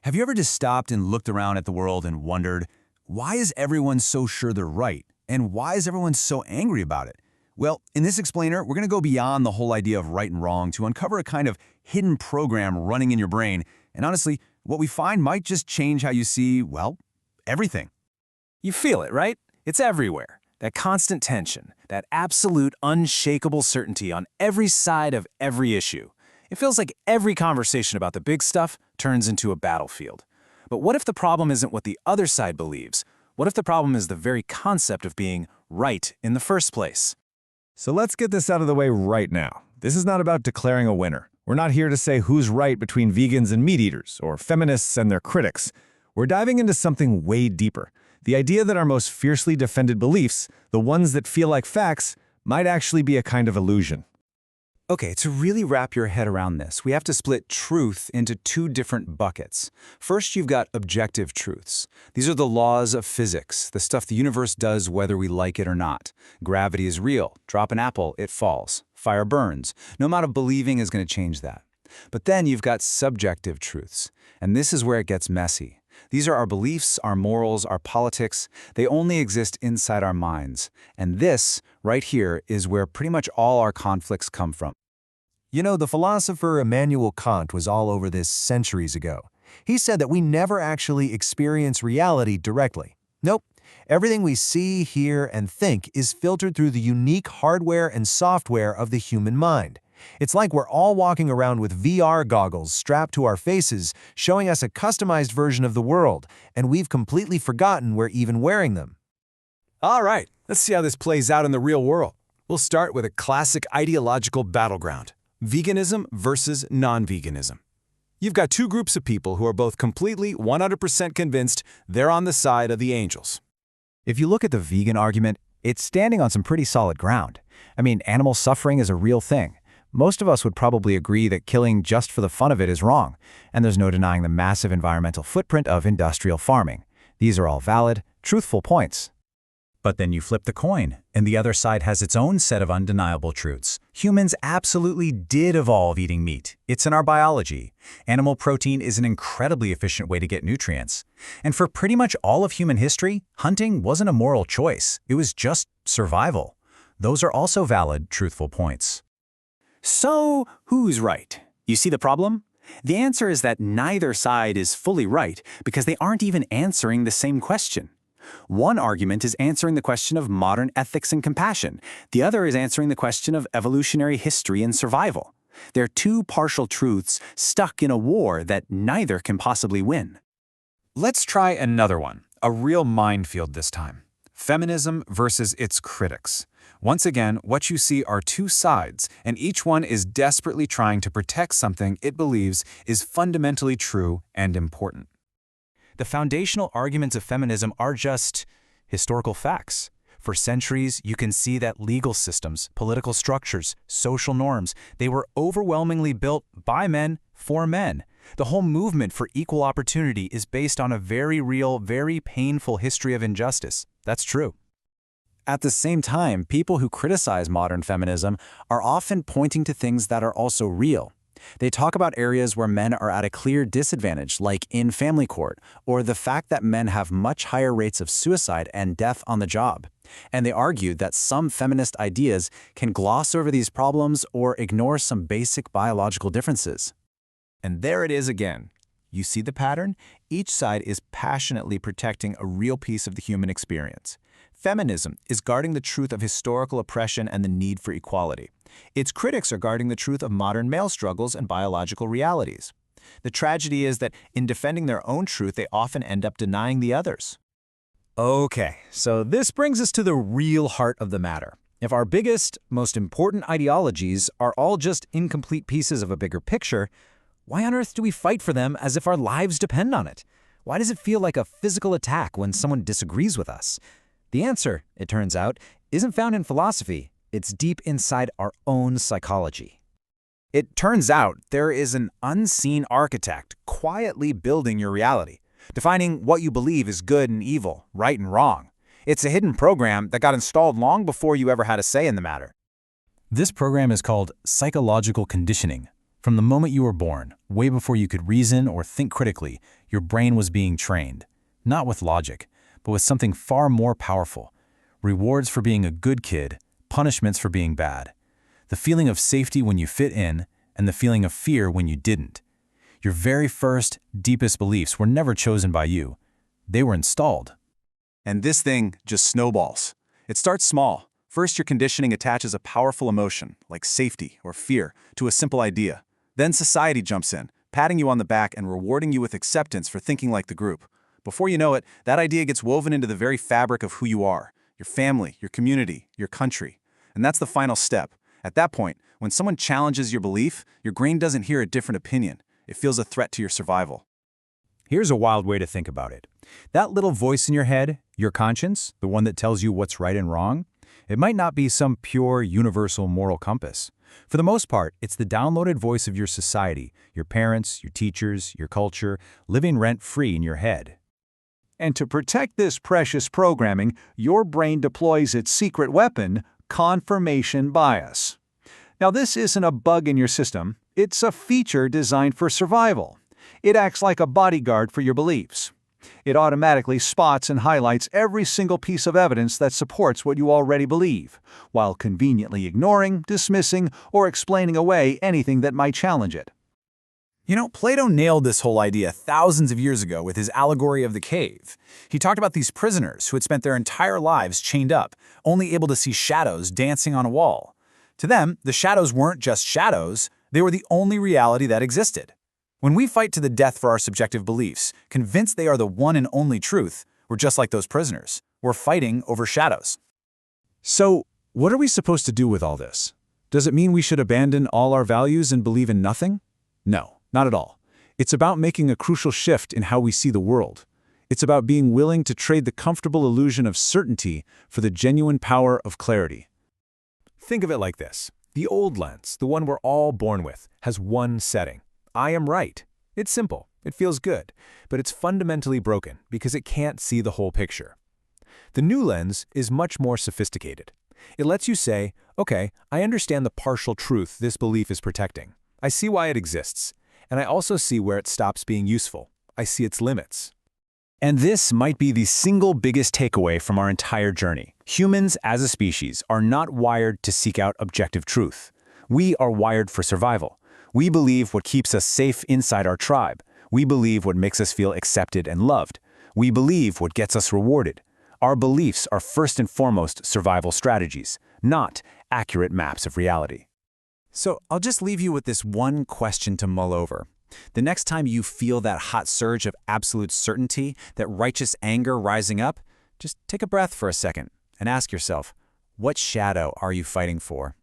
Have you ever just stopped and looked around at the world and wondered, why is everyone so sure they're right? And why is everyone so angry about it? Well, in this explainer, we're going to go beyond the whole idea of right and wrong to uncover a kind of hidden program running in your brain. And honestly, what we find might just change how you see, well, everything. You feel it, right? It's everywhere. That constant tension, that absolute unshakable certainty on every side of every issue. It feels like every conversation about the big stuff turns into a battlefield. But what if the problem isn't what the other side believes? What if the problem is the very concept of being right in the first place? So let's get this out of the way right now. This is not about declaring a winner. We're not here to say who's right between vegans and meat eaters, or feminists and their critics. We're diving into something way deeper. The idea that our most fiercely defended beliefs, the ones that feel like facts, might actually be a kind of illusion. Okay, to really wrap your head around this, we have to split truth into two different buckets. First, you've got objective truths. These are the laws of physics, the stuff the universe does whether we like it or not. Gravity is real. Drop an apple, it falls. Fire burns. No amount of believing is going to change that. But then you've got subjective truths, and this is where it gets messy. These are our beliefs, our morals, our politics. They only exist inside our minds. And this, right here, is where pretty much all our conflicts come from. You know, the philosopher Immanuel Kant was all over this centuries ago. He said that we never actually experience reality directly. Nope. Everything we see, hear, and think is filtered through the unique hardware and software of the human mind. It's like we're all walking around with VR goggles strapped to our faces, showing us a customized version of the world, and we've completely forgotten we're even wearing them. All right, let's see how this plays out in the real world. We'll start with a classic ideological battleground: veganism versus non-veganism. You've got two groups of people who are both completely 100% convinced they're on the side of the angels. If you look at the vegan argument, it's standing on some pretty solid ground. I mean, animal suffering is a real thing. Most of us would probably agree that killing just for the fun of it is wrong, and there's no denying the massive environmental footprint of industrial farming. These are all valid, truthful points. But then you flip the coin, and the other side has its own set of undeniable truths. Humans absolutely did evolve eating meat. It's in our biology. Animal protein is an incredibly efficient way to get nutrients. And for pretty much all of human history, hunting wasn't a moral choice. It was just survival. Those are also valid, truthful points. So, who's right? You see the problem? The answer is that neither side is fully right because they aren't even answering the same question. One argument is answering the question of modern ethics and compassion. The other is answering the question of evolutionary history and survival. They're two partial truths stuck in a war that neither can possibly win. Let's try another one, a real minefield this time. Feminism versus its critics. Once again, what you see are two sides, and each one is desperately trying to protect something it believes is fundamentally true and important. The foundational arguments of feminism are just historical facts. For centuries, you can see that legal systems, political structures, social norms, they were overwhelmingly built by men for men. The whole movement for equal opportunity is based on a very real, very painful history of injustice. That's true. At the same time, people who criticize modern feminism are often pointing to things that are also real. They talk about areas where men are at a clear disadvantage, like in family court, or the fact that men have much higher rates of suicide and death on the job. And they argue that some feminist ideas can gloss over these problems or ignore some basic biological differences. And there it is again. You see the pattern? Each side is passionately protecting a real piece of the human experience. Feminism is guarding the truth of historical oppression and the need for equality. Its critics are guarding the truth of modern male struggles and biological realities. The tragedy is that in defending their own truth, they often end up denying the others. Okay, so this brings us to the real heart of the matter. If our biggest, most important ideologies are all just incomplete pieces of a bigger picture, why on earth do we fight for them as if our lives depend on it? Why does it feel like a physical attack when someone disagrees with us? The answer, it turns out, isn't found in philosophy. It's deep inside our own psychology. It turns out there is an unseen architect quietly building your reality, defining what you believe is good and evil, right and wrong. It's a hidden program that got installed long before you ever had a say in the matter. This program is called psychological conditioning. From the moment you were born, way before you could reason or think critically, your brain was being trained, not with logic, but with something far more powerful. Rewards for being a good kid, punishments for being bad. The feeling of safety when you fit in, and the feeling of fear when you didn't. Your very first, deepest beliefs were never chosen by you. They were installed. And this thing just snowballs. It starts small. First, your conditioning attaches a powerful emotion, like safety or fear, to a simple idea. Then society jumps in, patting you on the back and rewarding you with acceptance for thinking like the group. Before you know it, that idea gets woven into the very fabric of who you are, your family, your community, your country. And that's the final step. At that point, when someone challenges your belief, your brain doesn't hear a different opinion. It feels a threat to your survival. Here's a wild way to think about it. That little voice in your head, your conscience, the one that tells you what's right and wrong, it might not be some pure, universal moral compass. For the most part, it's the downloaded voice of your society, your parents, your teachers, your culture, living rent-free in your head. And to protect this precious programming, your brain deploys its secret weapon, confirmation bias. Now, this isn't a bug in your system. It's a feature designed for survival. It acts like a bodyguard for your beliefs. It automatically spots and highlights every single piece of evidence that supports what you already believe, while conveniently ignoring, dismissing, or explaining away anything that might challenge it. You know, Plato nailed this whole idea thousands of years ago with his allegory of the cave. He talked about these prisoners who had spent their entire lives chained up, only able to see shadows dancing on a wall. To them, the shadows weren't just shadows, they were the only reality that existed. When we fight to the death for our subjective beliefs, convinced they are the one and only truth, we're just like those prisoners. We're fighting over shadows. So, what are we supposed to do with all this? Does it mean we should abandon all our values and believe in nothing? No, not at all. It's about making a crucial shift in how we see the world. It's about being willing to trade the comfortable illusion of certainty for the genuine power of clarity. Think of it like this. The old lens, the one we're all born with, has one setting. I am right. It's simple. It feels good. But it's fundamentally broken because it can't see the whole picture. The new lens is much more sophisticated. It lets you say, okay, I understand the partial truth this belief is protecting. I see why it exists. And I also see where it stops being useful. I see its limits. And this might be the single biggest takeaway from our entire journey. Humans, as a species, are not wired to seek out objective truth. We are wired for survival. We believe what keeps us safe inside our tribe. We believe what makes us feel accepted and loved. We believe what gets us rewarded. Our beliefs are first and foremost survival strategies, not accurate maps of reality. So I'll just leave you with this one question to mull over. The next time you feel that hot surge of absolute certainty, that righteous anger rising up, just take a breath for a second and ask yourself, what shadow are you fighting for?